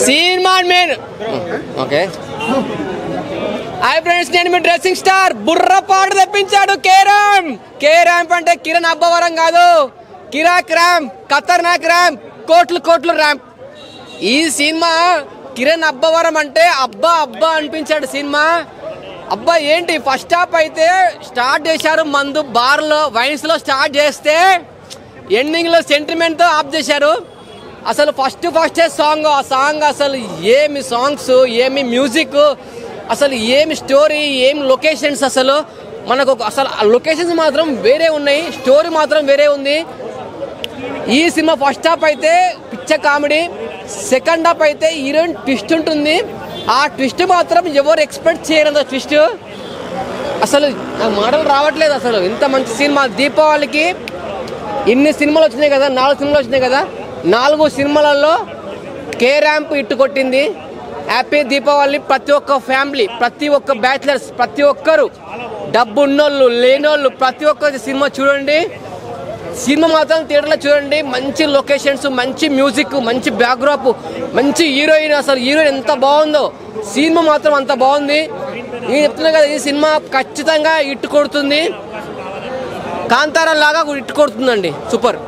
Scene మేన్ okay hi friends, నేను మీ dressing star బుర్రపాటు తెప్పించాడు K ramp అంటే కిరణ్ అబ్బవరం కాదు, కిరాక్ ర్యాంప్, ఖతర్నాక్ ర్యాంప్, కోట్లు ర్యాంప్. ఈ సినిమా కిరణ్ అబ్బవరం అంటే అబ్బా అనిపించాడు సినిమా. అబ్బా ఏంటి ఫస్ట్ హాఫ్ అయితే స్టార్ట్ చేశారు మందు బార్లో వైన్స్లో స్టార్ట్ చేస్తే ఎండింగ్లో సెంటిమెంట్తో ఆఫ్ చేశారు. అసలు ఫస్ట్ సాంగ్, ఆ సాంగ్ అసలు ఏమి సాంగ్స్, ఏమి మ్యూజిక్, అసలు ఏమి స్టోరీ, ఏమి లొకేషన్స్, అసలు మనకు అసలు లొకేషన్స్ మాత్రం వేరే ఉన్నాయి, స్టోరీ మాత్రం వేరే ఉంది. ఈ సినిమా ఫస్ట్ హాఫ్ అయితే పిచ్చ కామెడీ, సెకండ్ హాఫ్ అయితే హీరోయిన్ ట్విస్ట్ ఉంటుంది. ఆ ట్విస్ట్ మాత్రం ఎవరు ఎక్స్పెక్ట్ చేయరంత ట్విస్ట్. అసలు మాటలు రావట్లేదు. అసలు ఇంత మంచి సినిమా దీపావళికి ఇన్ని సినిమాలు వచ్చినాయి కదా, 4 సినిమాలు వచ్చినాయి కదా, 4 సినిమాలలో కే ర్యాంప్ ఇట్టు కొట్టింది. హ్యాపీ దీపావళి ప్రతి ఒక్క ఫ్యామిలీ, ప్రతి ఒక్క బ్యాచిలర్స్, ప్రతి ఒక్కరు డబ్బు ఉన్నోళ్ళు లేనోళ్ళు ప్రతి ఒక్కరు సినిమా చూడండి. సినిమా మాత్రం థియేటర్లో చూడండి. మంచి లొకేషన్స్, మంచి మ్యూజిక్, మంచి బ్యాక్డ్రాప్, మంచి హీరోయిన్. అసలు హీరోయిన్ ఎంత బాగుందో, సినిమా మాత్రం అంత బాగుంది. నేను చెప్తున్నా కదా, ఈ సినిమా ఖచ్చితంగా ఇట్టు కొడుతుంది, కాంతారా లాగా ఇట్టు కొడుతుందండి. సూపర్.